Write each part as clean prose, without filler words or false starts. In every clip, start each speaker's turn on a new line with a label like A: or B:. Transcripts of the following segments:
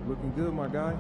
A: Looking good, my guy.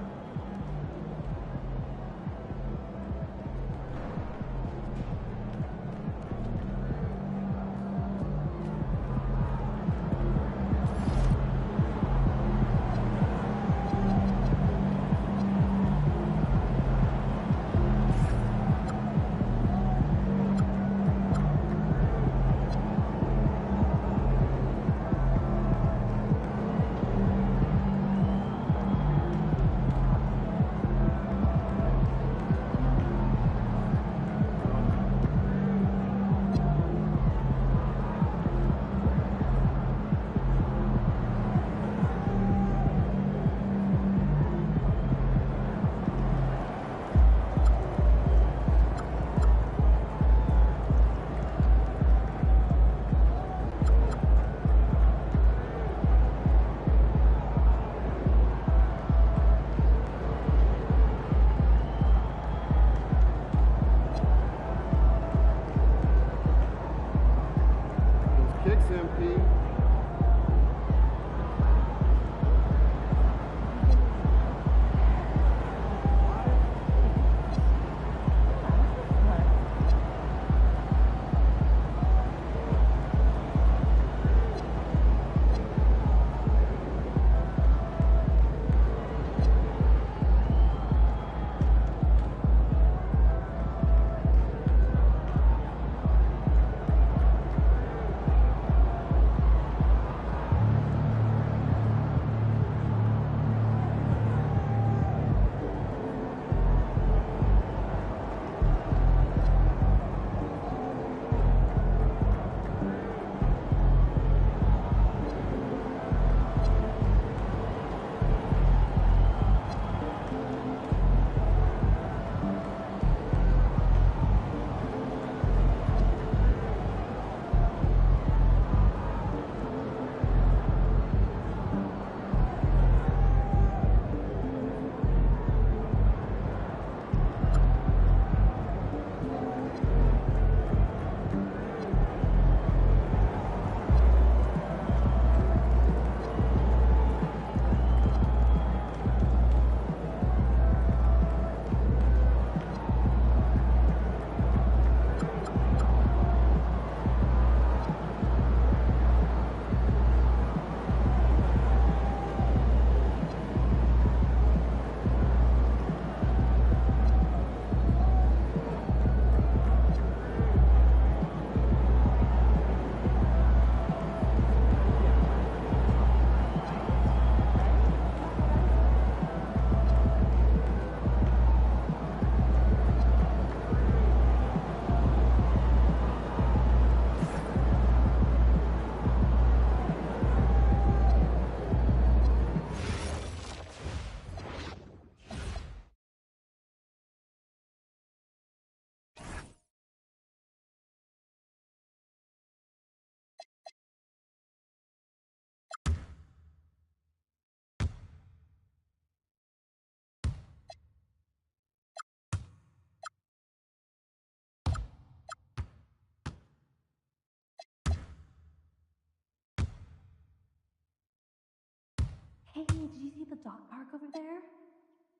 B: Hey, did you see the dog park over there?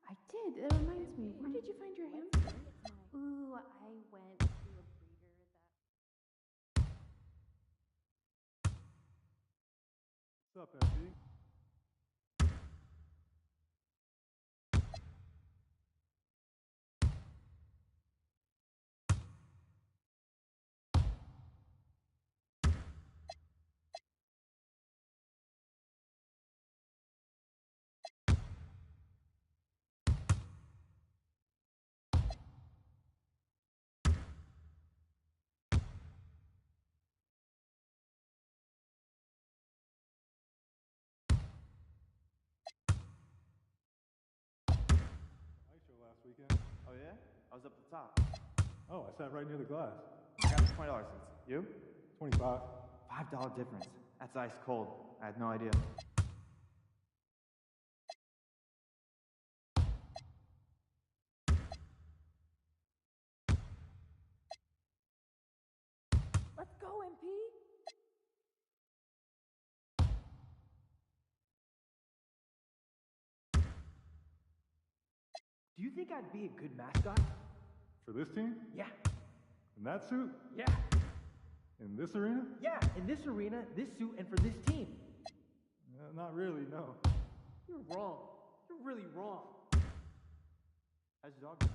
C: I did. It reminds me. Where did you find your hamster?
B: Ooh, I went to a breeder that...
A: What's up, MP? Ice show last weekend.
D: Oh yeah? I was up the top.
A: Oh, I sat right near the glass.
D: I got the $20 seats. You?
A: 25.
D: $5 difference. That's ice cold. I had no idea.
C: Let's go, MP.
E: Do you think I'd be a good mascot?
A: For this team?
E: Yeah.
A: In that suit?
E: Yeah.
A: In this arena?
E: Yeah, in this arena, this suit, and for this team.
A: Not really, no.
E: You're wrong. You're really wrong.
D: How's your dog doing?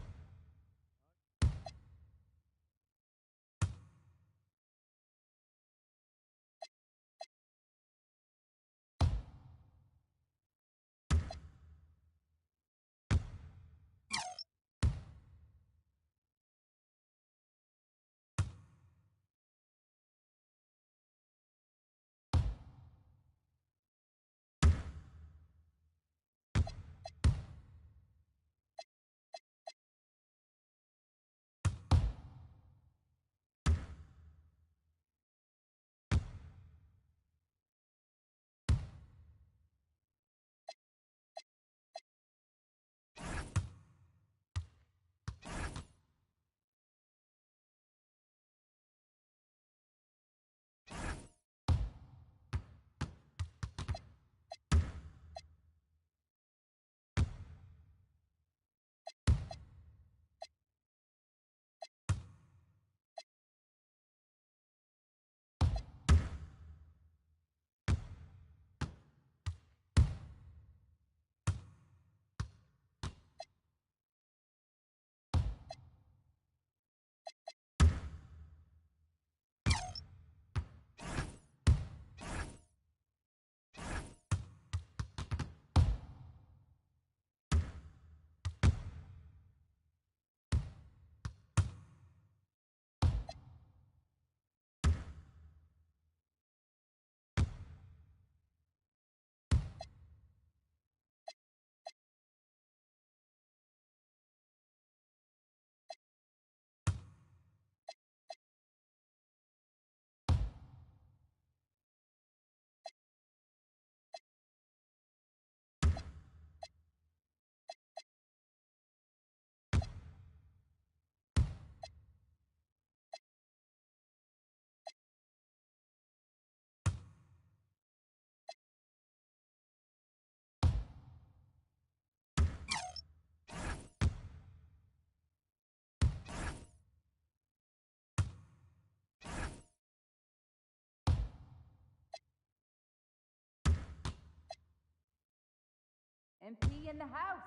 F: MP in the house.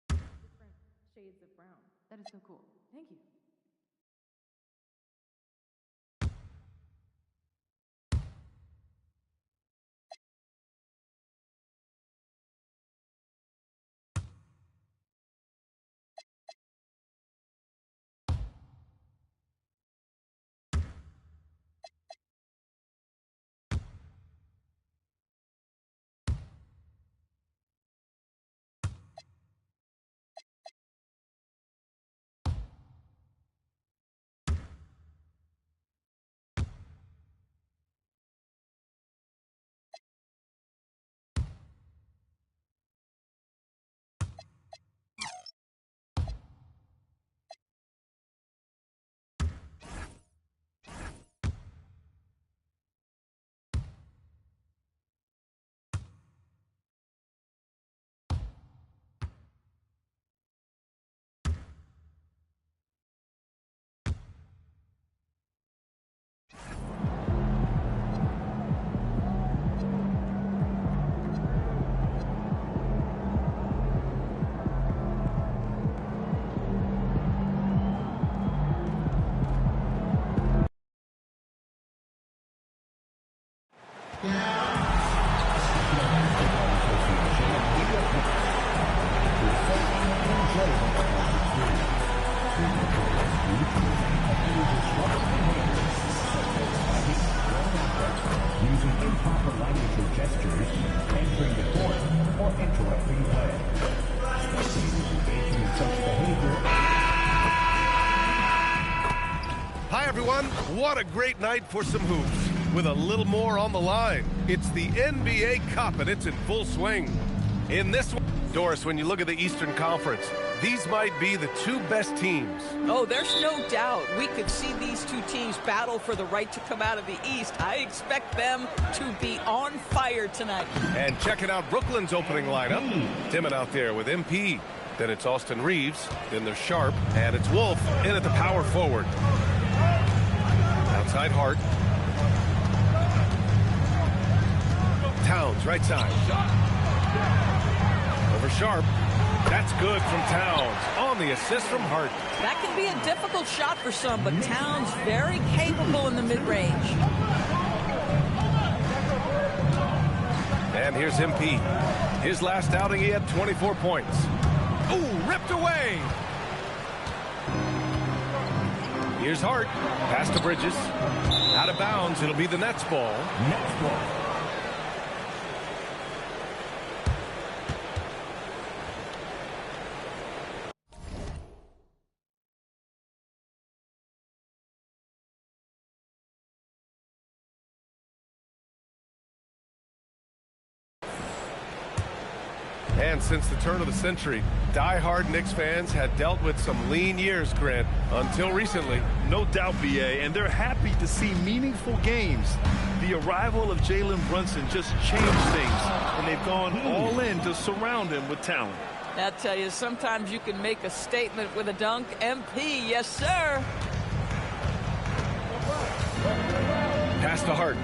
F: Different shades of brown. That is so cool. Thank you.
G: Using improper language or gestures, entering the court, or interrupting play. Spectators engaging in such behavior.
H: Hi everyone, what a great night for some hoops. With a little more on the line, it's the NBA Cup and it's in full swing. In this one, Doris, when you look at the Eastern Conference, these might be the two best teams.
I: Oh, there's no doubt. We could see these two teams battle for the right to come out of the East. I expect them to be on fire tonight.
H: And checking out Brooklyn's opening lineup. Timon out there with MP. Then it's Austin Reeves. Then there's Sharp. And it's Wolf in at the power forward. Outside Hart. Towns, right side. Over Sharp. That's good from Towns on the assist from Hart.
I: That can be a difficult shot for some, but Towns very capable in the mid-range.
H: And here's MP. His last outing, he had 24 points. Ooh, ripped away. Here's Hart. Pass to Bridges. Out of bounds. It'll be the Nets ball.
G: Nets ball.
H: And since the turn of the century, die-hard Knicks fans had dealt with some lean years, Grant, until recently.
J: No doubt, BA, and they're happy to see meaningful games. The arrival of Jalen Brunson just changed things, and they've gone all in to surround him with talent.
I: I tell you, sometimes you can make a statement with a dunk. MP, yes, sir.
H: Pass to Hart.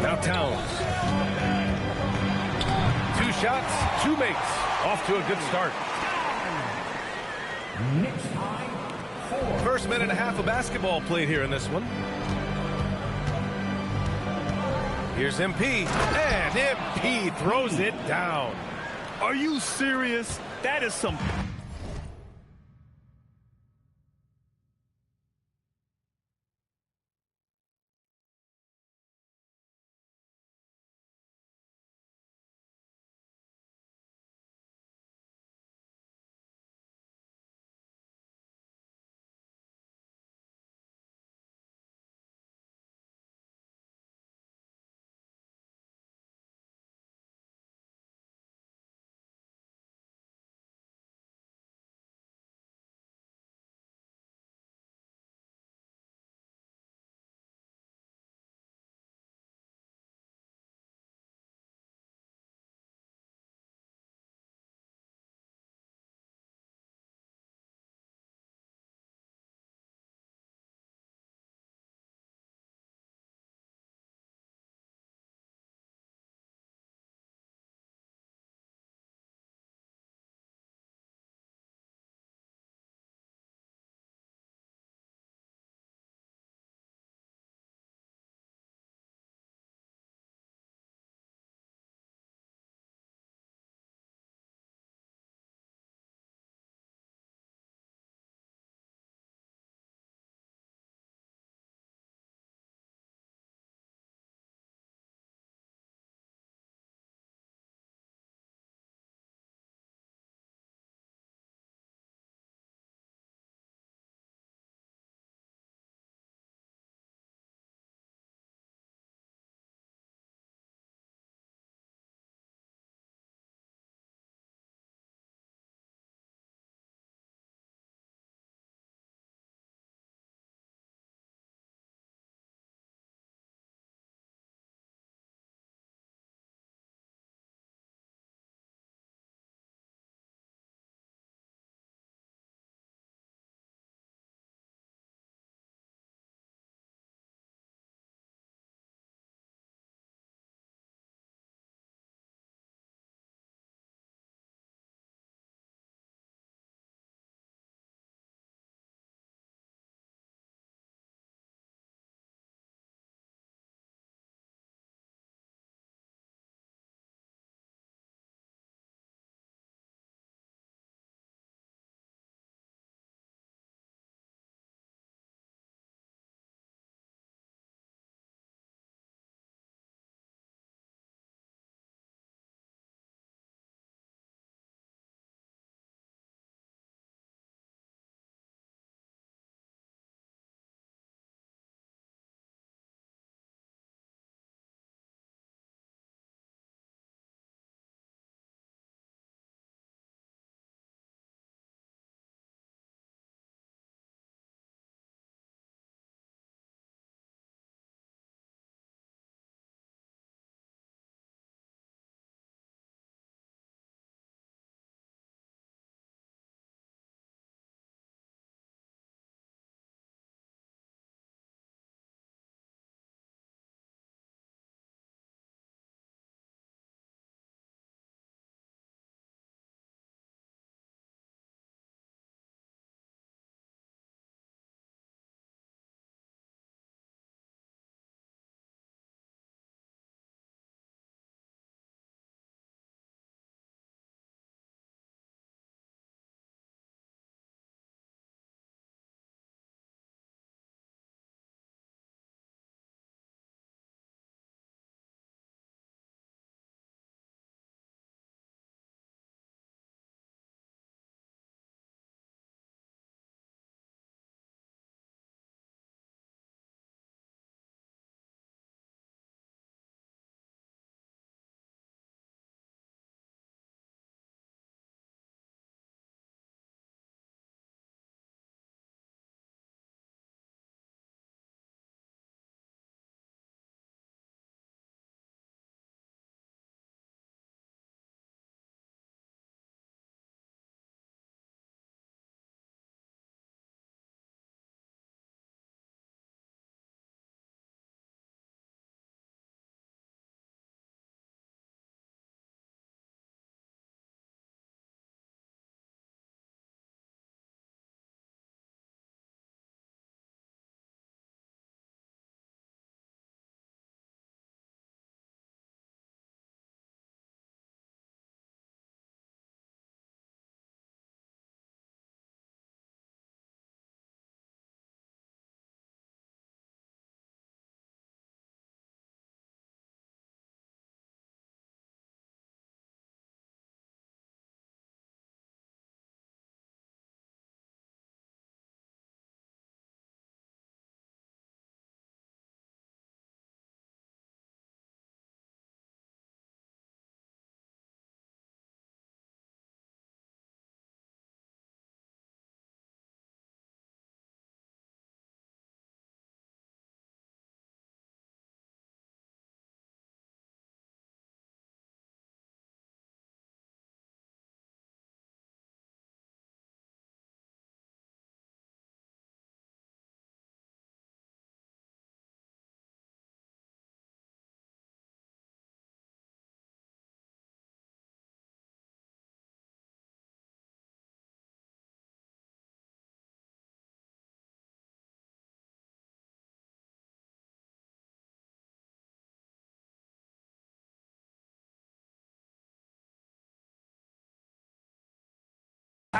H: Now Towns. 2 shots, 2 makes. Off to a good start.
G: Knicks high, 4.
H: First minute and a half of basketball played here in this one. Here's MP, and MP throws it down.
J: Are you serious? That is some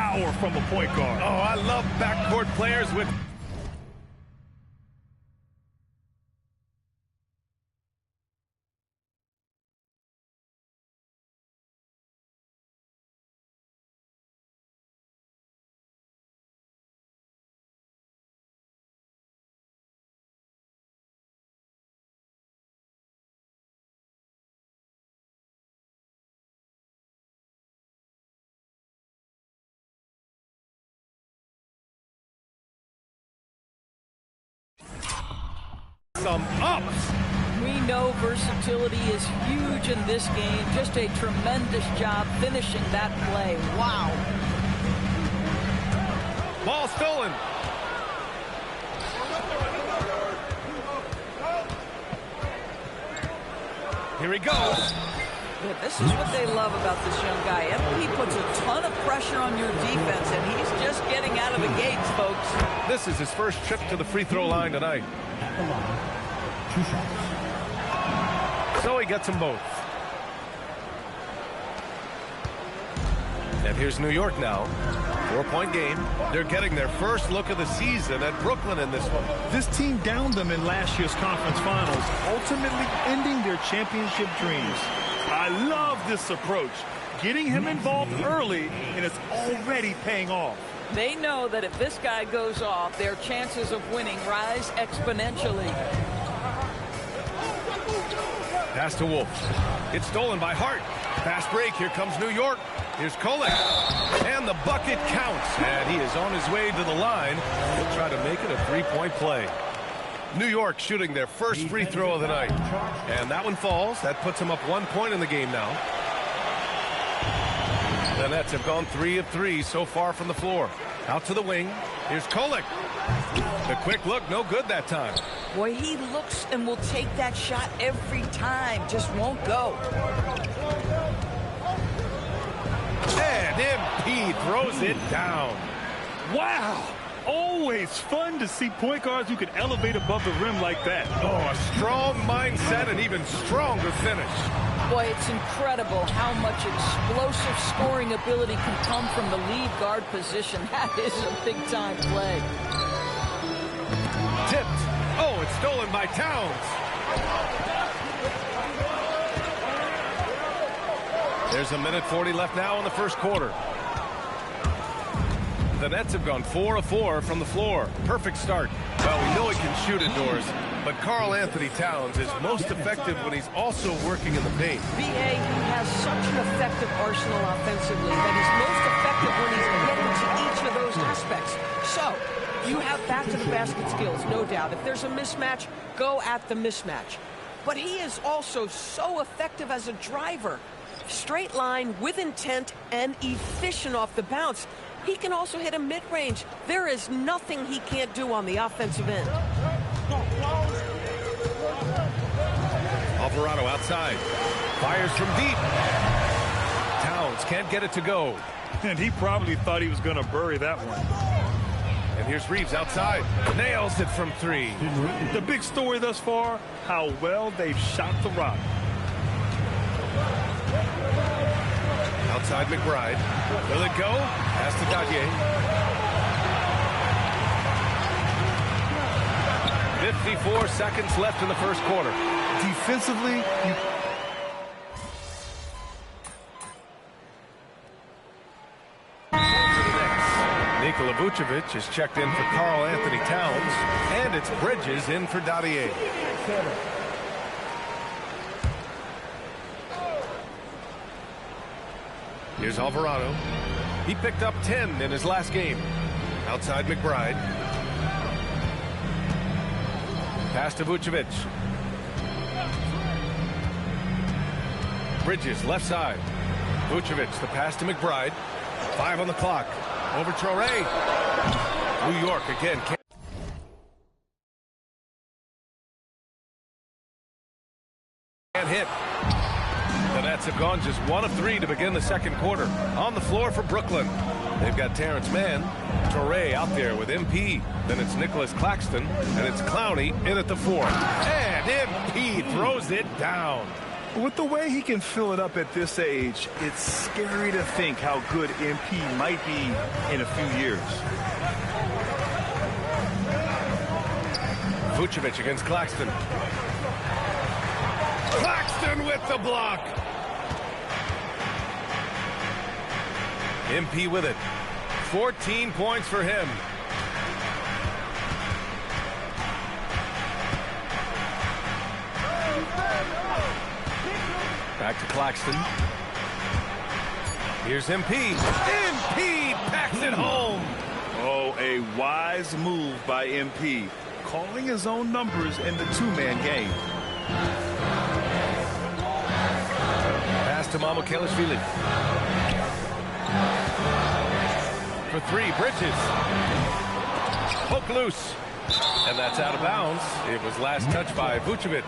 J: power from a point guard.
H: Oh, I love backcourt players with... some ups.
I: We know versatility is huge in this game. Just a tremendous job finishing that play. Wow.
H: Ball stolen. Here he goes.
I: Yeah, this is what they love about this young guy. MP puts a ton of pressure on your defense, and he's just getting out of the gates, folks.
H: This is his first trip to the free throw line tonight.
G: At the line, 2 shots.
H: So he gets them both. And here's New York now. 4-point game. They're getting their first look of the season at Brooklyn in this one.
J: This team downed them in last year's conference finals, ultimately ending their championship dreams. I love this approach. Getting him involved early, and it's already paying off.
I: They know that if this guy goes off, their chances of winning rise exponentially.
H: Pass to Wolf. It's stolen by Hart. Fast break. Here comes New York. Here's Kolek. And the bucket counts. And he is on his way to the line. He'll try to make it a 3-point play. New York shooting their first free throw of the night. And that one falls. That puts them up 1 point in the game now. The Nets have gone 3 of 3 so far from the floor. Out to the wing. Here's Kolek. The quick look, no good that time.
I: Boy, he looks and will take that shot every time. Just won't go.
H: And MP throws it down.
J: Wow! Always fun to see point guards who can elevate above the rim like that.
H: Oh, a strong mindset and even stronger finish.
I: Boy, it's incredible how much explosive scoring ability can come from the lead guard position. That is a big-time play.
H: Tipped. Oh, it's stolen by Towns. There's a minute 40 left now in the first quarter. The Nets have gone 4 of 4 from the floor. Perfect start. Well, we know he can shoot indoors, but Karl Anthony Towns is most effective when he's also working in the paint.
I: B.A., he has such an effective arsenal offensively that he's most effective when he's getting to each of those aspects. So, you have back-to-the-basket skills, no doubt. If there's a mismatch, go at the mismatch. But he is also so effective as a driver. Straight line, with intent, and efficient off the bounce. He can also hit a mid-range. There is nothing he can't do on the offensive end.
H: Alvarado outside. Fires from deep. Towns can't get it to go.
J: And he probably thought he was going to bury that one.
H: And here's Reeves outside. Nails it from 3.
J: The big story thus far, how well they've shot the rock.
H: Outside McBride. Will it go? Pass to Gaudier. 54 seconds left in the first quarter.
J: Defensively,
H: Nikola Vucevic is checked in for Karl Anthony Towns. And it's Bridges in for Gaudier. Here's Alvarado. He picked up 10 in his last game. Outside McBride. Pass to Vucevic. Bridges left side. Vucevic, the pass to McBride. 5 on the clock. Over Traoré. New York again. Can't hit. The Nets have gone just 1 of 3 to begin the second quarter. On the floor for Brooklyn. They've got Terrence Mann, Traoré out there with MP. Then it's Nicholas Claxton, and it's Clowney in at the 4. And MP throws it down.
J: With the way he can fill it up at this age, it's scary to think how good MP might be in a few years.
H: Vucevic against Claxton. Claxton with the block. MP with it. 14 points for him. Back to Claxton. Here's MP. MP packs it home.
J: Oh, a wise move by MP, calling his own numbers in the two-man game.
H: Pass to Mamukelashvili. For three, Bridges. Poke loose. And that's out of bounds. It was last touched by Vucevic.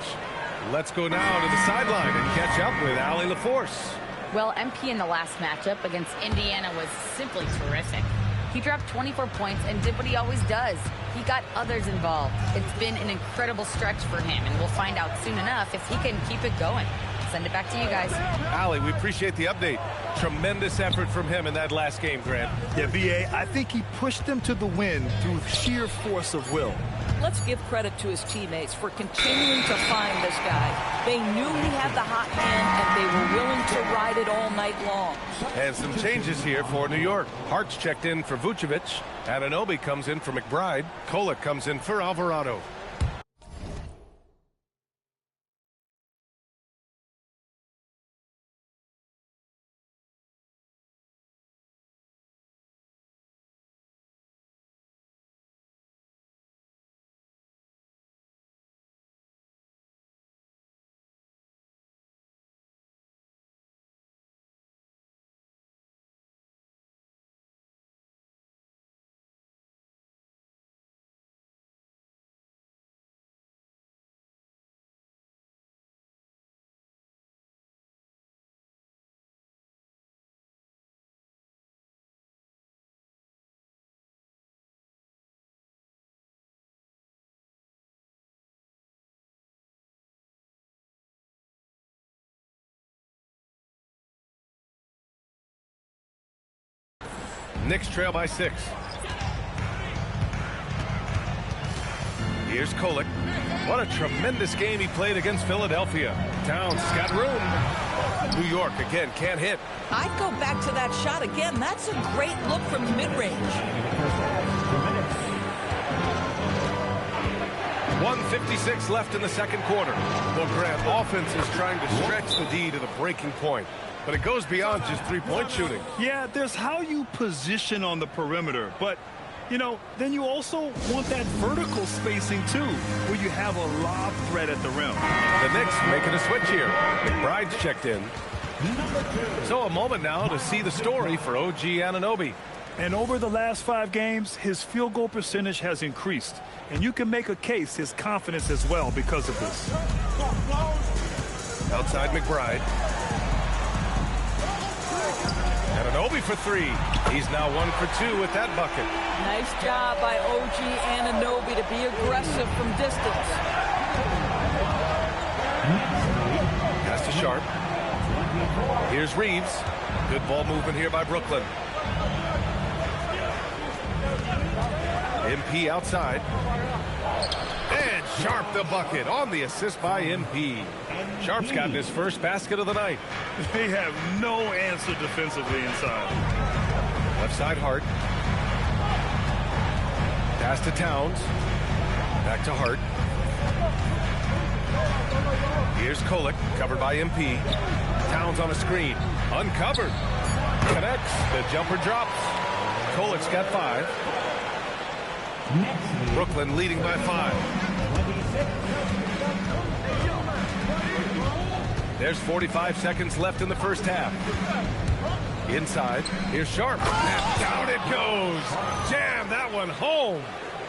H: Let's go now to the sideline and catch up with Allie LaForce.
K: Well, MP in the last matchup against Indiana was simply terrific. He dropped 24 points and did what he always does. He got others involved. It's been an incredible stretch for him, and we'll find out soon enough if he can keep it going. Send it back to you guys.
H: Allie, we appreciate the update. Tremendous effort from him in that last game, Grant.
J: Yeah, VA, I think he pushed them to the win through sheer force of will.
I: Let's give credit to his teammates for continuing to find this guy. They knew he had the hot hand, and they were willing to ride it all night long.
H: And some changes here for New York. Hart's checked in for Vucevic. Anunoby comes in for McBride. Kolek comes in for Alvarado. Knicks trail by 6. Here's Kolek. What a tremendous game he played against Philadelphia. Towns has got room. New York again can't hit.
I: I'd go back to that shot again. That's a great look from mid-range.
H: 1:56 left in the second quarter. Well, Grant, offense is trying to stretch the D to the breaking point. But it goes beyond just three-point shooting.
J: Yeah, there's how you position on the perimeter. But, you know, then you also want that vertical spacing, too, where you have a lob threat at the rim.
H: The Knicks making a switch here. McBride's checked in. So a moment now to see the story for OG Anunoby.
J: And over the last 5 games, his field goal percentage has increased. And you can make a case his confidence as well because of this.
H: Outside McBride. Anunoby for 3. He's now 1 for 2 with that bucket.
I: Nice job by OG Anunoby to be aggressive from distance.
H: Pass to Sharp. Here's Reeves. Good ball movement here by Brooklyn. MP outside. And Sharp the bucket on the assist by MP. Sharp's gotten his first basket of the night.
J: They have no answer defensively inside.
H: Left side Hart. Pass to Towns. Back to Hart. Here's Kolek, covered by MP. Towns on a screen. Uncovered. Connects. The jumper drops. Kolek's got 5. Brooklyn leading by 5. There's 45 seconds left in the first half. Inside, here's Sharp. And down it goes. Jam that one home.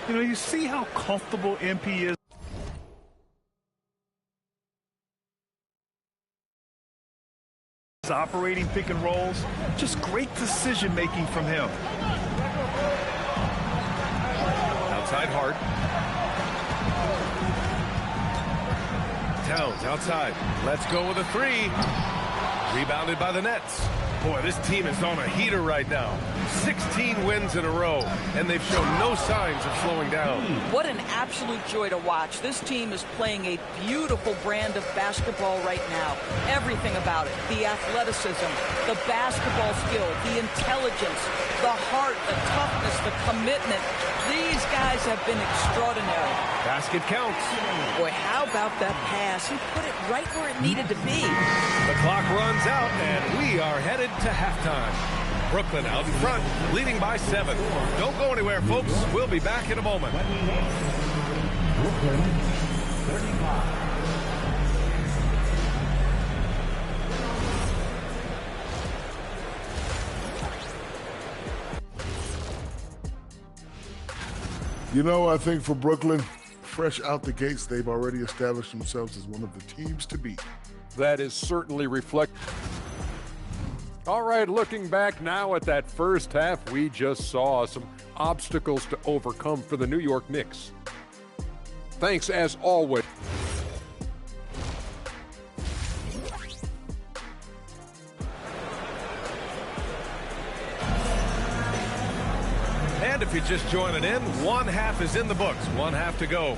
J: You know, you see how comfortable MP is. Operating pick and rolls. Just great decision making from him.
H: Outside Hart. Towns outside. Let's go with a three. Rebounded by the Nets. Boy, this team is on a heater right now. 16 wins in a row, and they've shown no signs of slowing down.
I: What an absolute joy to watch. This team is playing a beautiful brand of basketball right now. Everything about it. The athleticism, the basketball skill, the intelligence, the heart, the toughness, the commitment. These guys have been extraordinary.
H: Basket counts.
I: Boy, how about that pass? He put it right where it needed to be.
H: The clock runs out, and we are headed to halftime. Brooklyn out in front, leading by 7. Don't go anywhere, folks. We'll be back in a moment.
G: Brooklyn 35.
L: You know, I think for Brooklyn, fresh out the gates, they've already established themselves as one of the teams to beat.
M: That is certainly reflected. All right, looking back now at that first half, we just saw some obstacles to overcome for the New York Knicks. Thanks, as always.
H: And if you're just joining in, one half is in the books, one half to go.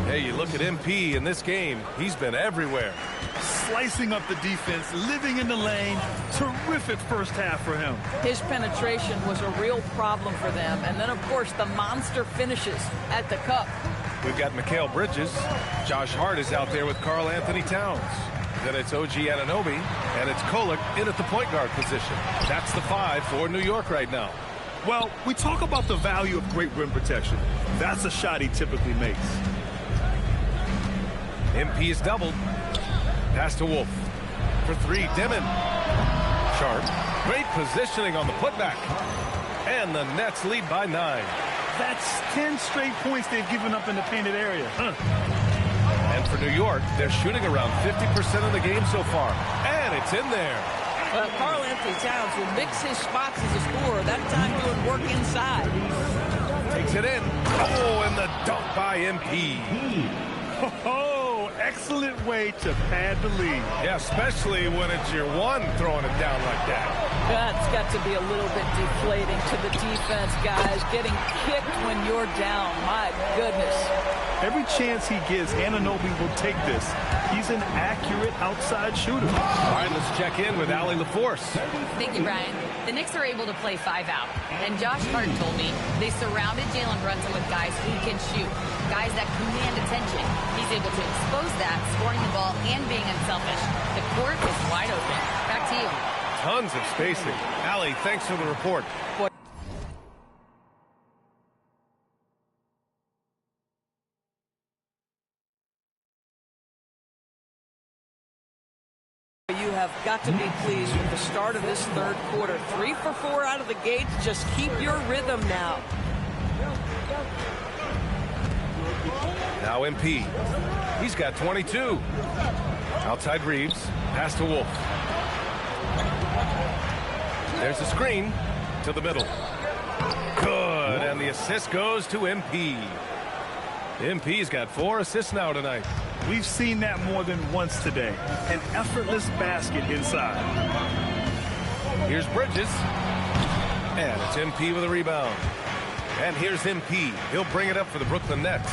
H: Hey, you look at MP in this game, he's been everywhere.
J: Slicing up the defense, living in the lane. Terrific first half for him.
I: His penetration was a real problem for them. And then, of course, the monster finishes at the cup.
H: We've got Mikal Bridges. Josh Hart is out there with Karl Anthony Towns. Then it's OG Anunoby, and it's Kolek in at the point guard position. That's the 5 for New York right now.
J: Well, we talk about the value of great rim protection. That's a shot he typically makes.
H: MP is doubled. Pass to Wolf. For 3, Dimon. Sharp. Great positioning on the putback. And the Nets lead by 9.
J: That's 10 straight points they've given up in the painted area.
H: And for New York, they're shooting around 50% of the game so far. And it's in there.
I: Well, Karl Anthony Towns will mix his spots as a scorer, that time doing work inside.
H: Takes it in. Oh, and the dunk by MP.
J: Oh, excellent way to pad the lead.
H: Yeah, especially when it's your one throwing it down like that.
I: That's got to be a little bit deflating to the defense, guys. Getting kicked when you're down. My goodness.
J: Every chance he gets, Anunoby will take this. He's an accurate outside shooter.
H: All right, let's check in with Allie LaForce.
K: Thank you, Brian. The Knicks are able to play 5 out. And Josh Hart told me they surrounded Jalen Brunson with guys who can shoot, guys that command attention. He's able to expose that, scoring the ball and being unselfish. The court is wide open. Back to you.
H: Tons of spacing. Allie, thanks for the report.
I: You have got to be pleased with the start of this third quarter. 3 for 4 out of the gate. Just keep your rhythm now.
H: Now MP. He's got 22. Outside Reeves. Pass to Wolf. There's a screen to the middle. Good. And the assist goes to MP. MP's got 4 assists now tonight.
J: We've seen that more than once today. An effortless basket inside.
H: Here's Bridges. And it's MP with a rebound. And here's MP. He'll bring it up for the Brooklyn Nets.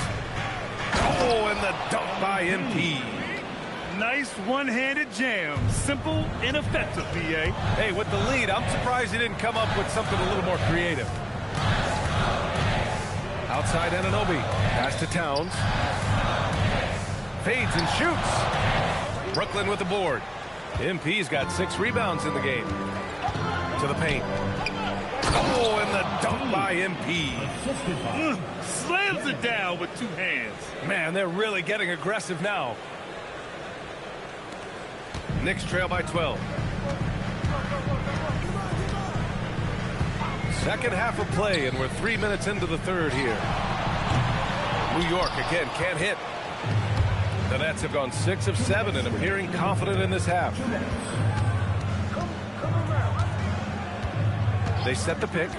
H: Oh, and the dunk by MP.
J: Nice one-handed jam. Simple and effective, B.A.
H: Hey, with the lead, I'm surprised he didn't come up with something a little more creative. Outside Anunoby. Pass to Towns. Fades and shoots. Brooklyn with the board. MP's got 6 rebounds in the game. To the paint. Oh, and the dunk by MP.
J: Slams it down with 2 hands.
H: Man, they're really getting aggressive now. Knicks trail by 12. Second half of play, and we're 3 minutes into the third here. New York, again, can't hit. The Nets have gone 6 of 7 and appearing confident in this half. They set the pick.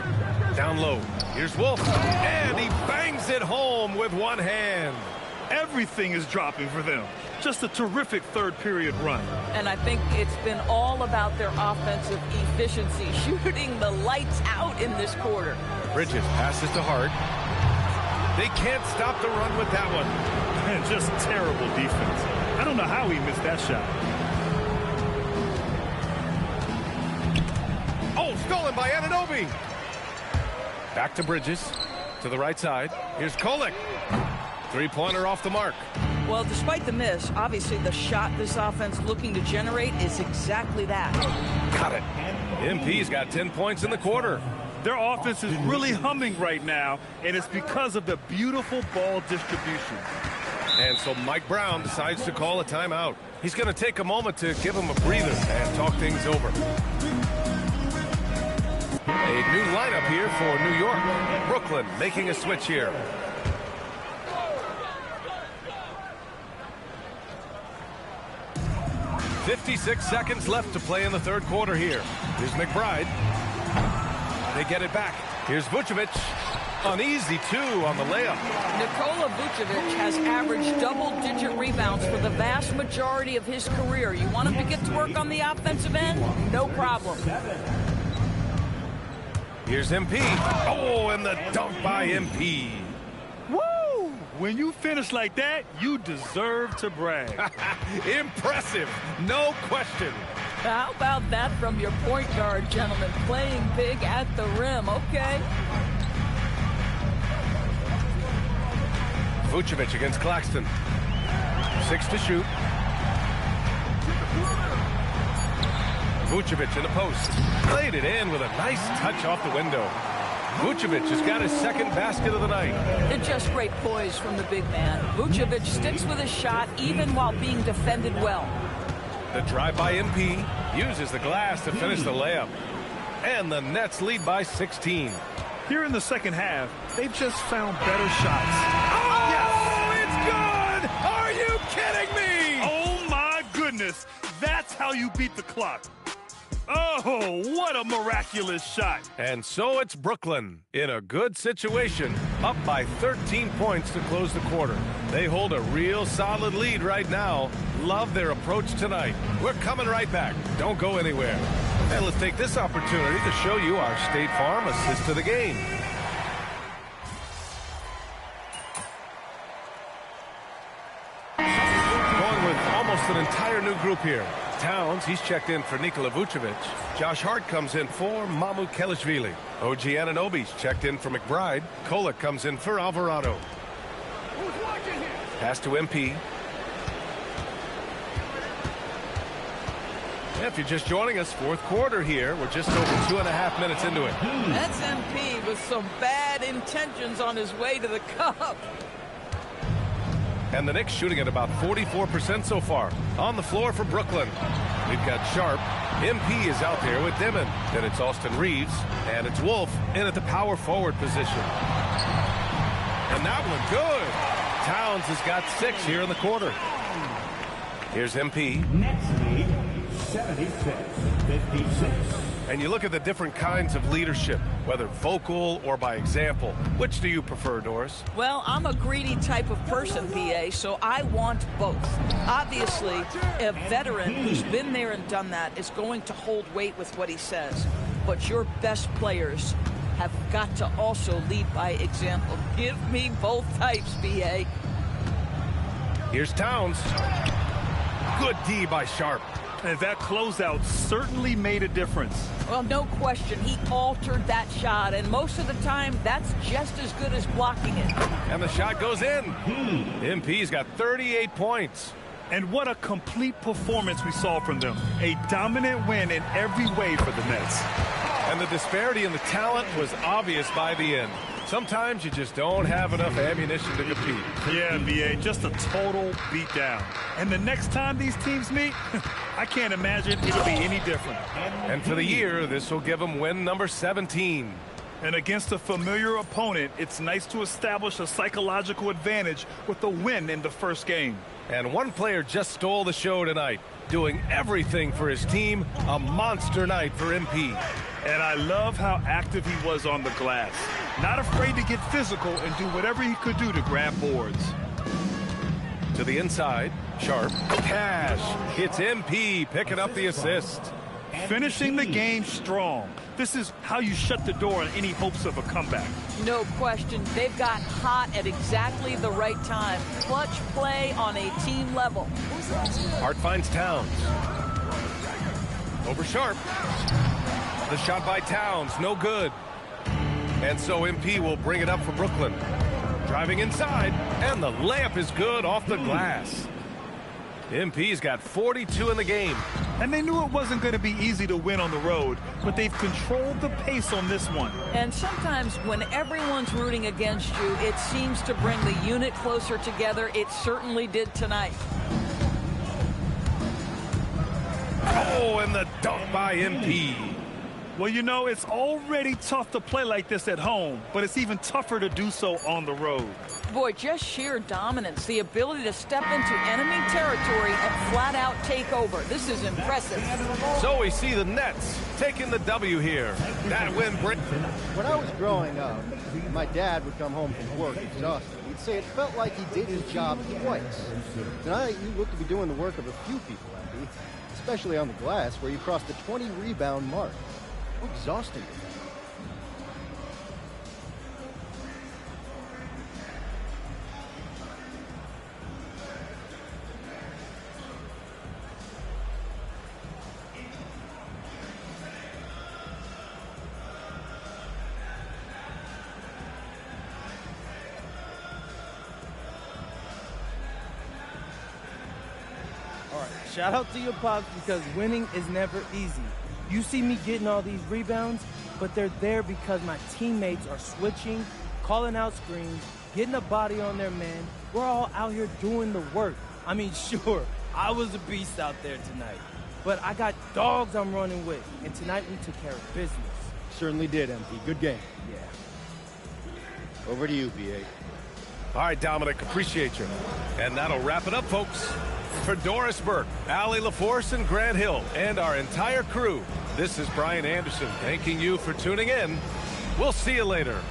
H: Down low. Here's Wolf. And he bangs it home with one hand.
J: Everything is dropping for them. Just a terrific third period run.
I: And I think it's been all about their offensive efficiency, shooting the lights out in this quarter.
H: Bridges passes to Hart. They can't stop the run with that one.
J: Man, just terrible defense. I don't know how he missed that shot.
H: Oh, stolen by Anunoby. Back to Bridges. To the right side. Here's Kolek. Three-pointer off the mark.
I: Well, despite the miss, obviously the shot this offense looking to generate is exactly that.
H: Got it. MP's got 10 points in the quarter.
J: Their offense is really humming right now, and it's because of the beautiful ball distribution.
H: And so Mike Brown decides to call a timeout. He's going to take a moment to give him a breather and talk things over. A new lineup here for New York. Brooklyn making a switch here. .56 seconds left to play in the third quarter here. Here's McBride. They get it back. Here's Vucevic. An easy two on the layup.
I: Nikola Vucevic has averaged double-digit rebounds for the vast majority of his career. You want him to get to work on the offensive end? No problem.
H: Here's MP. Oh, and the dunk by MP.
J: Woo! When you finish like that, you deserve to brag.
H: Impressive, no question.
I: How about that from your point guard, gentlemen? Playing big at the rim, okay?
H: Vucevic against Claxton. 6 to shoot. Vucevic in the post. Played it in with a nice touch off the window. Vucevic has got his second basket of the night.
I: It's just great poise from the big man. Vucevic sticks with his shot even while being defended well.
H: The drive by MP uses the glass to finish the layup. And the Nets lead by 16.
J: Here in the second half, they've just found better shots.
H: Oh, yes! It's good! Are you kidding me?
J: Oh, my goodness. That's how you beat the clock. Oh, what a miraculous shot.
H: And so it's Brooklyn in a good situation, up by 13 points to close the quarter. They hold a real solid lead right now. Love their approach tonight. We're coming right back. Don't go anywhere. And let's take this opportunity to show you our State Farm assist to the game. Going with almost an entire new group here. Towns, he's checked in for Nikola Vucevic. Josh Hart comes in for Mamu Kelishvili. OG Anunoby's checked in for McBride. Kolek comes in for Alvarado. Pass to MP. If you're just joining us, fourth quarter here. We're just over 2.5 minutes into it.
I: That's MP with some bad intentions on his way to the cup.
H: And the Knicks shooting at about 44% so far. On the floor for Brooklyn. We've got Sharp. MP is out there with Dimon. Then it's Austin Reeves. And it's Wolf in at the power forward position. And that one good. Towns has got 6 here in the quarter. Here's MP.
G: Next lead, 76-56.
H: And you look at the different kinds of leadership, whether vocal or by example. Which do you prefer, Doris?
I: Well, I'm a greedy type of person, PA, so I want both. Obviously, a veteran who's been there and done that is going to hold weight with what he says. But your best players have got to also lead by example. Give me both types, PA.
H: Here's Towns. Good D by Sharp.
J: And that closeout certainly made a difference.
I: Well, no question. He altered that shot, and most of the time, that's just as good as blocking it.
H: And the shot goes in. MP's got 38 points.
J: And what a complete performance we saw from them. A dominant win in every way for the Nets.
H: And the disparity in the talent was obvious by the end. Sometimes you just don't have enough ammunition to compete.
J: Yeah, BA, just a total beatdown. And the next time these teams meet, I can't imagine it'll be any different.
H: And for the year, this will give them win number 17.
J: And against a familiar opponent, it's nice to establish a psychological advantage with a win in the first game.
H: And one player just stole the show tonight, doing everything for his team. A monster night for MP.
J: And I love how active he was on the glass. Not afraid to get physical and do whatever he could do to grab boards.
H: To the inside. Sharp. Cash. It's MP picking up the assist.
J: Finishing the game strong. This is how you shut the door on any hopes of a comeback.
I: No question. They've got hot at exactly the right time. Clutch play on a team level.
H: Hart finds Towns. Over Sharp. The shot by Towns, no good. And so MP will bring it up for Brooklyn. Driving inside, and the layup is good off the glass. MP's got 42 in the game.
J: And they knew it wasn't going to be easy to win on the road, but they've controlled the pace on this one.
I: And sometimes when everyone's rooting against you, it seems to bring the unit closer together. It certainly did tonight.
H: Oh, and the dunk by MP.
J: Well, you know, it's already tough to play like this at home, but it's even tougher to do so on the road.
I: Boy, just sheer dominance, the ability to step into enemy territory and flat out take over. This is impressive.
H: So we see the Nets taking the W here. That win brings...
N: When I was growing up, my dad would come home from work exhausted. He'd say it felt like he did his job twice. Tonight, you look to be doing the work of a few people, MP, especially on the glass, where you crossed the 20-rebound mark. How exhausting is that?
O: All right, shout out to your pops because winning is never easy. You see me getting all these rebounds, but they're there because my teammates are switching, calling out screens, getting a body on their man. We're all out here doing the work. I mean, sure, I was a beast out there tonight, but I got dogs I'm running with, and tonight we took care of business.
N: Certainly did, MP. Good game. Yeah. Over to you, BA.
H: All right, Dominic, appreciate you. And that'll wrap it up, folks. For Doris Burke, Allie LaForce, and Grant Hill, and our entire crew, this is Brian Anderson thanking you for tuning in. We'll see you later.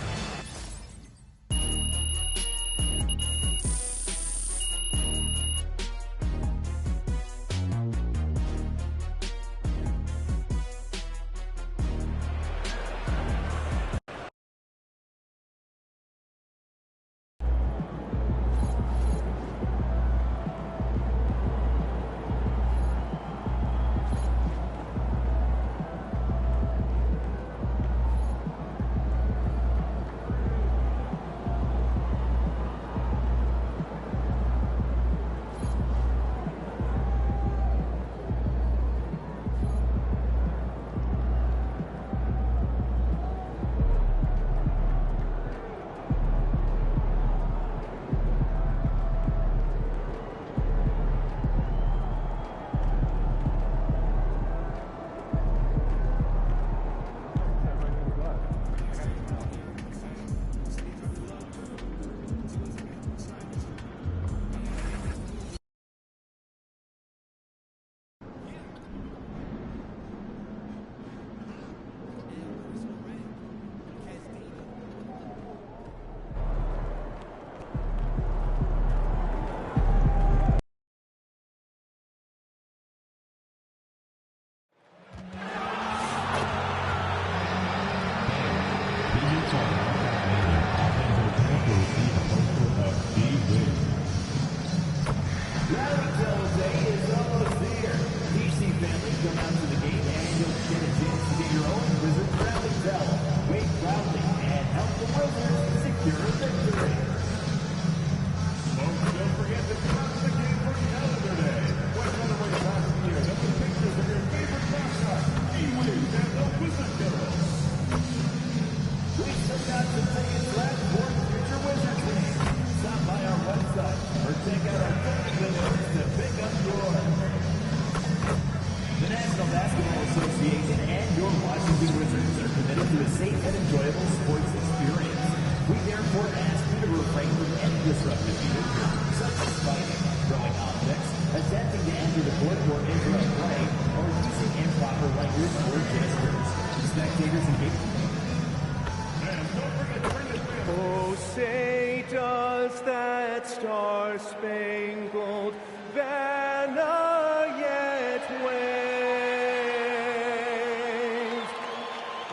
O: Oh, say does that that star-spangled banner yet waves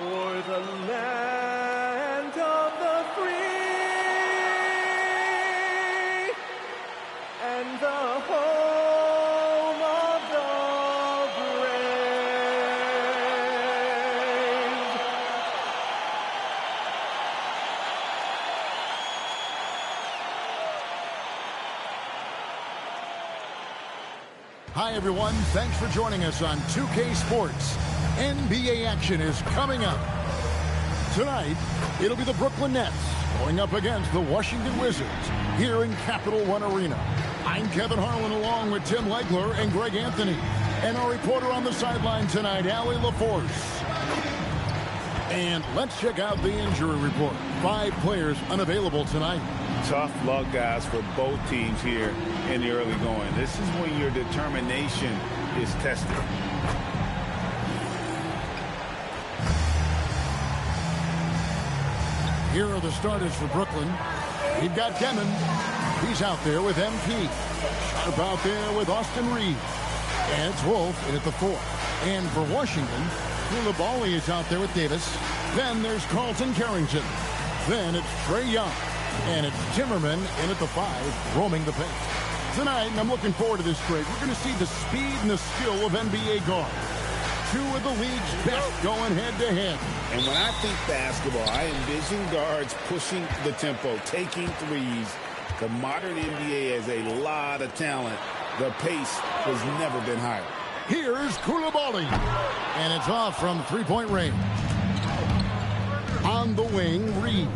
O: o'er the land of the free and the home of the brave.
P: Hi, everyone. Thanks for joining us on 2K Sports. NBA action is coming up. Tonight, it'll be the Brooklyn Nets going up against the Washington Wizards here in Capital One Arena. I'm Kevin Harlan along with Tim Legler and Greg Anthony. And our reporter on the sideline tonight, Allie LaForce. And let's check out the injury report. 5 players unavailable tonight.
Q: Tough luck, guys, for both teams here in the early going. This is when your determination is tested.
P: Here are the starters for Brooklyn. You've got Demon. He's out there with MP. Sharp out there with Austin Reeves. And it's Wolf in at the 4. And for Washington, Koulibaly is out there with Davis. Then there's Carlton Carrington. Then it's Trae Young. And it's Timmerman in at the 5, roaming the paint. Tonight, and I'm looking forward to this, Greg, we're going to see the speed and the skill of NBA guards. 2 of the league's best going head-to-head.
Q: And when I think basketball, I envision guards pushing the tempo, taking threes. The modern NBA has a lot of talent. The pace has never been higher.
P: Here's Koulibaly. And it's off from three-point range. On the wing, Reeves.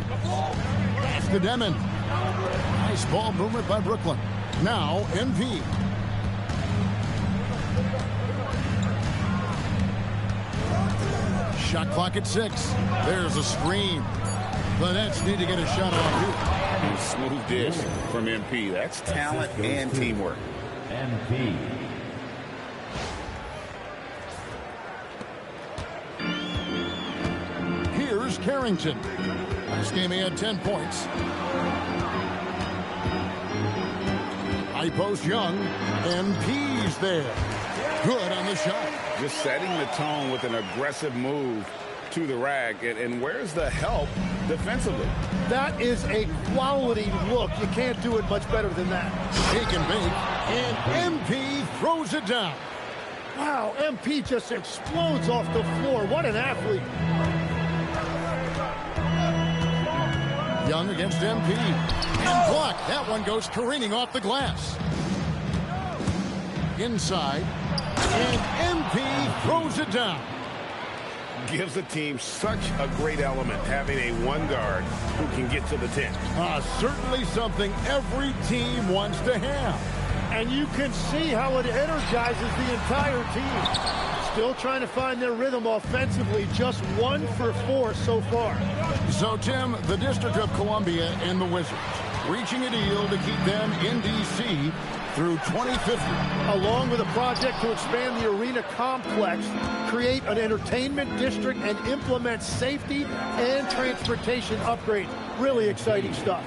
P: Pass to Demon. Nice ball movement by Brooklyn. Now, MP. Shot clock at 6. There's a screen. The Nets need to get a shot off here.
Q: Smooth dish from MP. That's talent and teamwork.
G: MP.
P: Here's Carrington. This game he had 10 points. High post Young. MP's there. Good on the shot.
Q: Just setting the tone with an aggressive move to the rack. And where's the help defensively?
N: That is a quality look. You can't do it much better than that.
P: Shake and bake. And MP throws it down.
N: Wow, MP just explodes off the floor. What an athlete.
P: Young against MP. And blocked. That one goes careening off the glass. Inside. And MP throws it down.
Q: Gives the team such a great element, having a one guard who can get to the 10.
P: Certainly something every team wants to have.
N: And you can see how it energizes the entire team. Still trying to find their rhythm offensively. Just 1 for 4 so far.
P: So, Tim, the District of Columbia and the Wizards reaching a deal to keep them in D.C. through 2050.
N: Along with a project to expand the arena complex, create an entertainment district, and implement safety and transportation upgrades. Really exciting stuff.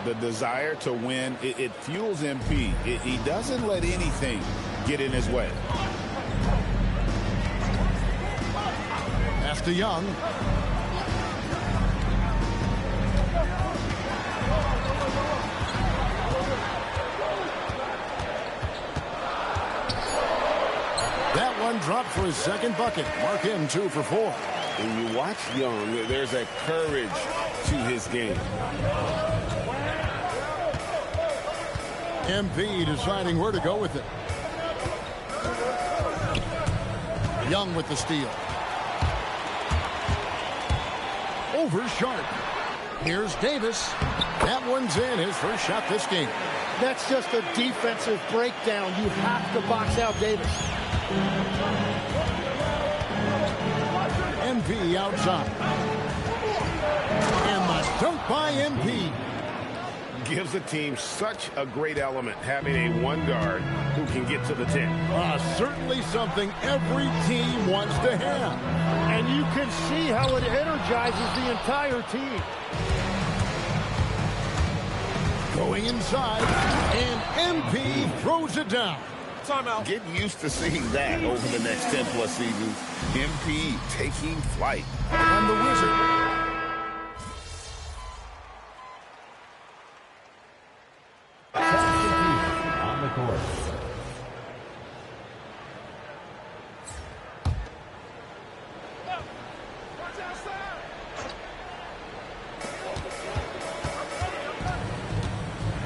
Q: The desire to win, it fuels MP. He doesn't let anything get in his way.
P: Pass to Young. That one dropped for his second bucket. Mark him 2 for 4.
Q: When you watch Young, there's a courage to his game.
P: MP deciding where to go with it. Young with the steal. Over Sharp. Here's Davis. That one's in, his first shot this game.
N: That's just a defensive breakdown. You have to box out Davis.
P: MP outside. And the dunk by MP.
Q: Gives the team such a great element, having a one guard who can get to the 10.
P: Certainly something every team wants to have.
N: And you can see how it energizes the entire team.
P: Going inside, and MP throws it down.
Q: Timeout. Get used to seeing that over the next 10+ seasons. MP taking flight.
P: And the Wizard.
G: On the court.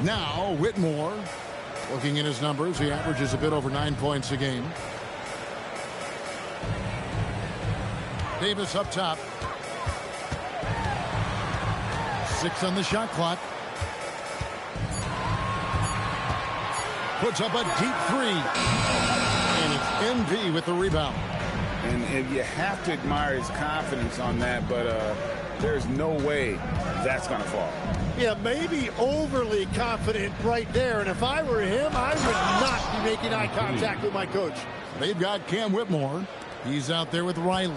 P: Now, Whitmore. Looking at his numbers, he averages a bit over 9 points a game. Davis up top. 6 on the shot clock. Puts up a deep 3. And it's MV with the rebound.
Q: And if you have to admire his confidence on that, but there's no way that's going to fall.
R: Yeah, maybe overly confident right there. And if I were him, I would not be making eye contact with my coach.
P: They've got Cam Whitmore. He's out there with Riley.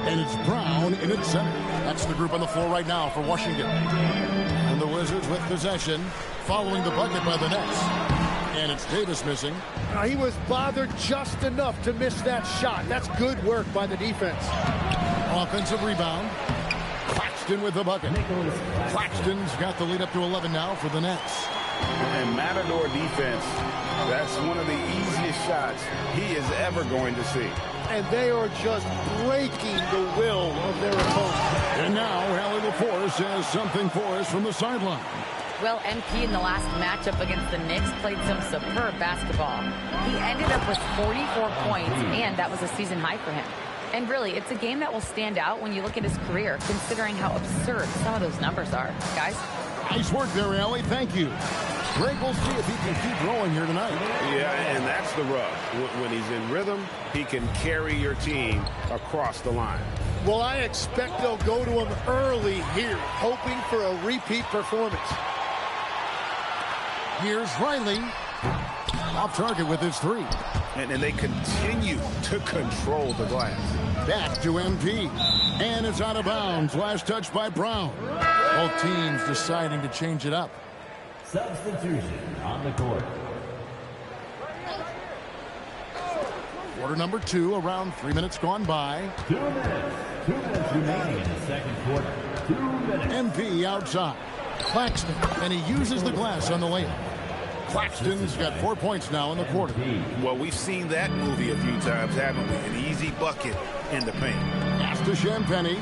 P: And it's Brown in its center. That's the group on the floor right now for Washington. And the Wizards with possession, following the bucket by the Nets. And it's Davis missing.
R: He was bothered just enough to miss that shot. That's good work by the defense.
P: Offensive rebound. Claxton with the bucket. Claxton's got the lead up to 11 now for the Nets.
Q: And Matador defense, that's one of the easiest shots he is ever going to see.
R: And they are just breaking the will of their opponent.
P: And now Allie LaForce has something for us from the sideline.
K: Well, MP in the last matchup against the Knicks played some superb basketball. He ended up with 44 points, and that was a season high for him. And really, it's a game that will stand out when you look at his career, considering how absurd some of those numbers are. Guys?
P: Nice work there, Allie. Thank you. Greg will see if he can keep rolling here tonight.
Q: Yeah, and that's the rub. When he's in rhythm, he can carry your team across the line.
R: Well, I expect they'll go to him early here, hoping for a repeat performance.
P: Here's Riley. Off target with his 3.
Q: And they continue to control the glass.
P: Back to MP. And it's out of bounds. Last touch by Brown. Both teams deciding to change it up.
G: Substitution on the court.
P: Quarter number 2, around 3 minutes gone by.
G: 2 minutes. 2 minutes remaining in the second quarter. 2 minutes.
P: MP outside. Claxton, and he uses the glass on the layup. Claxton's got 4 points now in the quarter.
Q: Well, we've seen that movie a few times, haven't we? An easy bucket in the paint.
P: Pass to Champagnie.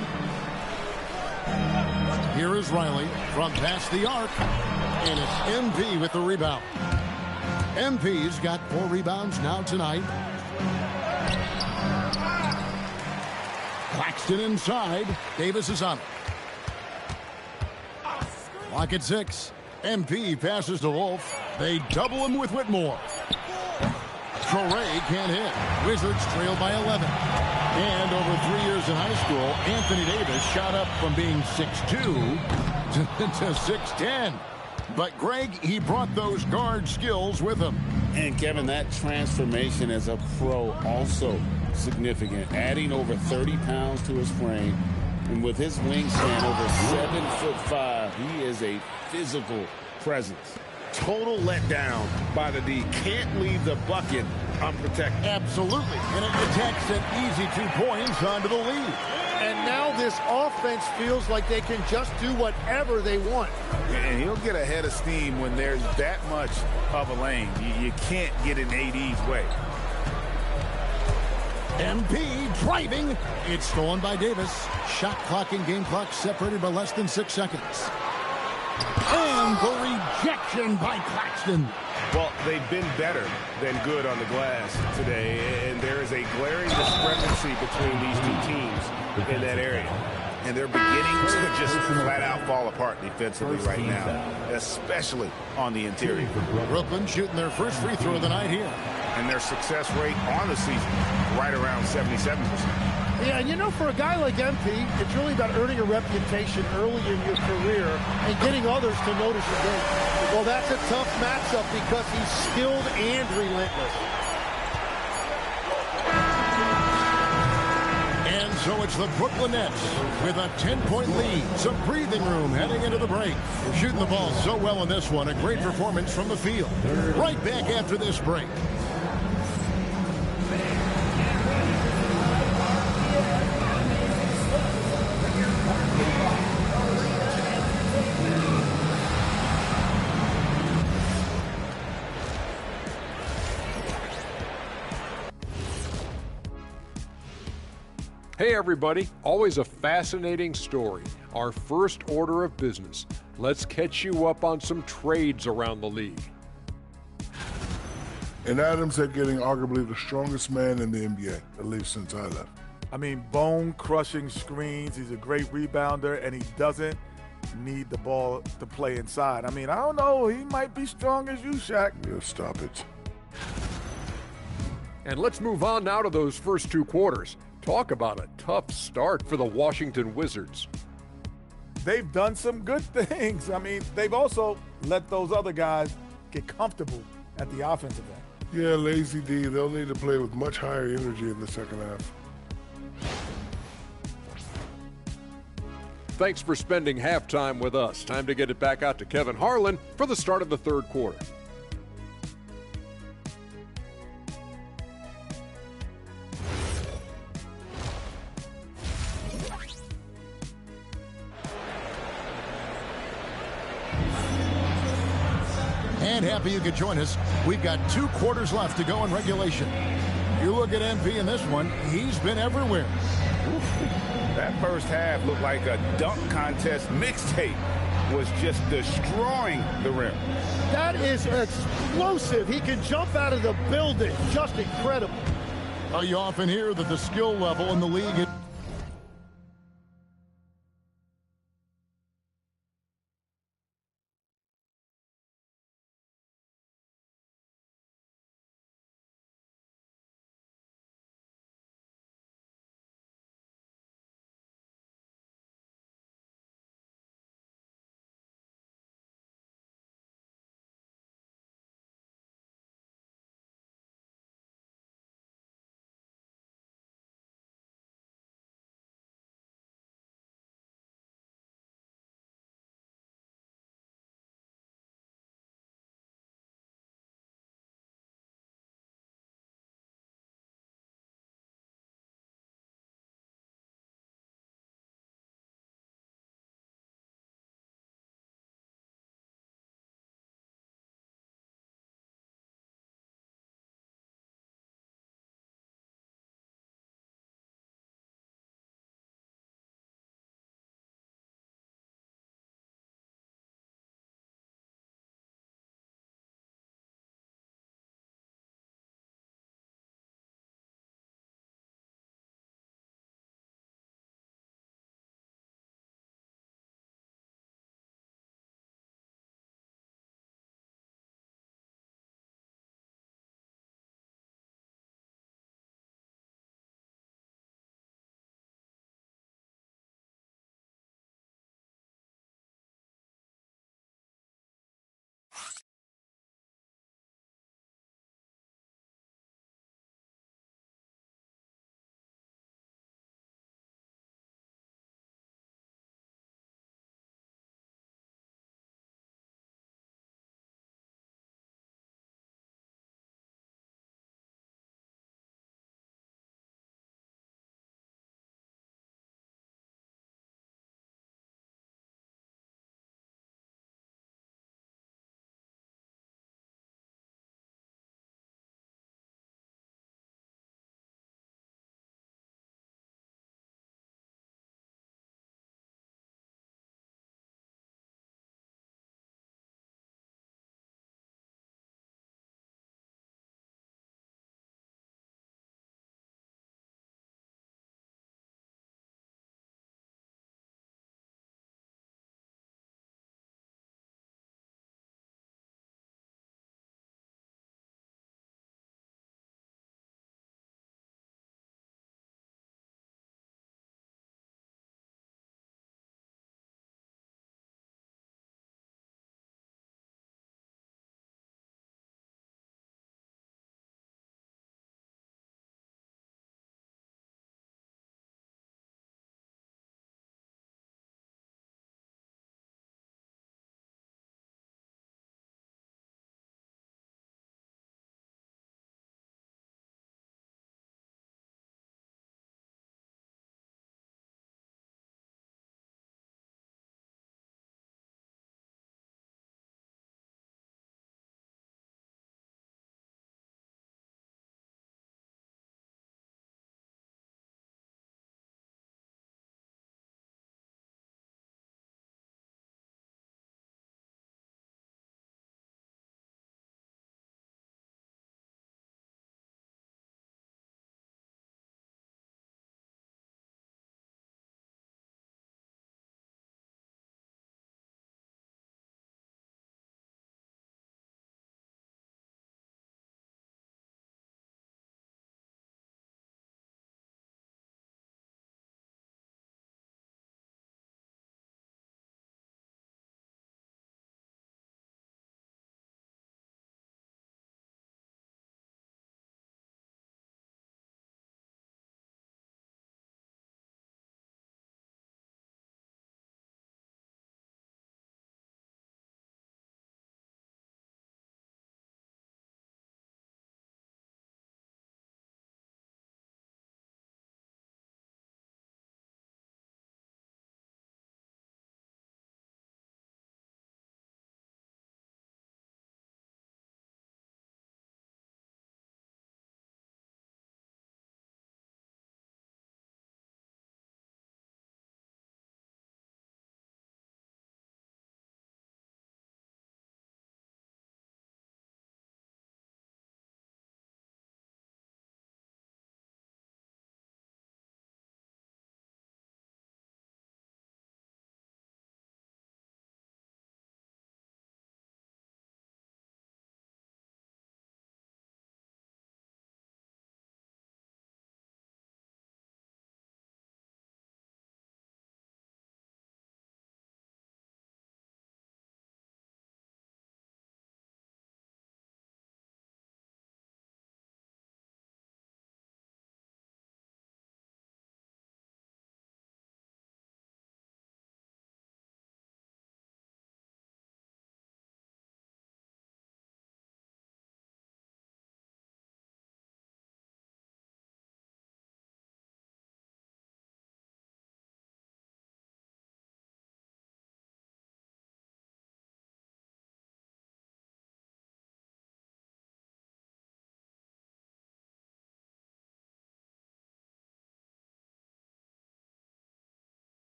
P: Here is Riley from past the arc. And it's MP with the rebound. MP's got 4 rebounds now tonight. Claxton inside. Davis is on it. Clock at 6. MP passes to Wolf. They double him with Whitmore. Traore can't hit. Wizards trail by 11. And over 3 years in high school, Anthony Davis shot up from being 6'2" to 6'10". But Greg, he brought those guard skills with him.
Q: And Kevin, that transformation as a pro also significant. Adding over 30 pounds to his frame. And with his wingspan over 7'5", he is a physical presence. Total letdown by the D. Can't leave the bucket unprotected.
P: Absolutely. And it protects an easy 2 points onto the lead.
R: And now this offense feels like they can just do whatever they want.
Q: And he'll get a head of steam when there's that much of a lane. You can't get in AD's way.
P: MP driving. It's stolen by Davis. Shot clock and game clock separated by less than 6 seconds. And the rejection by Claxton.
Q: Well, they've been better than good on the glass today, and there is a glaring discrepancy between these two teams in that area. And they're beginning to just flat out fall apart defensively right now, especially on the interior.
P: Brooklyn shooting their first free throw of the night here.
Q: And their success rate on the season, right around 77%.
R: Yeah, and you know, for a guy like MP, it's really about earning a reputation early in your career and getting others to notice your game. Well, that's a tough matchup because he's skilled and relentless.
P: And So it's the Brooklyn Nets with a 10-point lead. Some breathing room heading into the break. They're shooting the ball so well in this one. A great performance from the field. Right back after this break.
M: Hey everybody, always a fascinating story. Our first order of business. Let's catch you up on some trades around the league.
L: And Adams had getting arguably the strongest man in the NBA, at least since I left.
R: I mean, bone-crushing screens. He's a great rebounder, and he doesn't need the ball to play inside. I mean, I don't know. He might be strong as you, Shaq.
L: Yeah, stop it.
M: And let's move on now to those first two quarters. Talk about a tough start for the Washington Wizards.
R: They've done some good things. I mean, they've also let those other guys get comfortable at the offensive end.
L: Yeah, lazy D. They'll need to play with much higher energy in the second half.
M: Thanks for spending halftime with us. Time to get it back out to Kevin Harlan for the start of the third quarter.
P: And happy you could join us. We've got 2 quarters left to go in regulation. You look at MP in this one, he's been everywhere.
Q: That first half looked like a dunk contest mixtape. Was just destroying the rim.
R: That is explosive. He can jump out of the building. Just incredible.
P: You often hear that the skill level in the league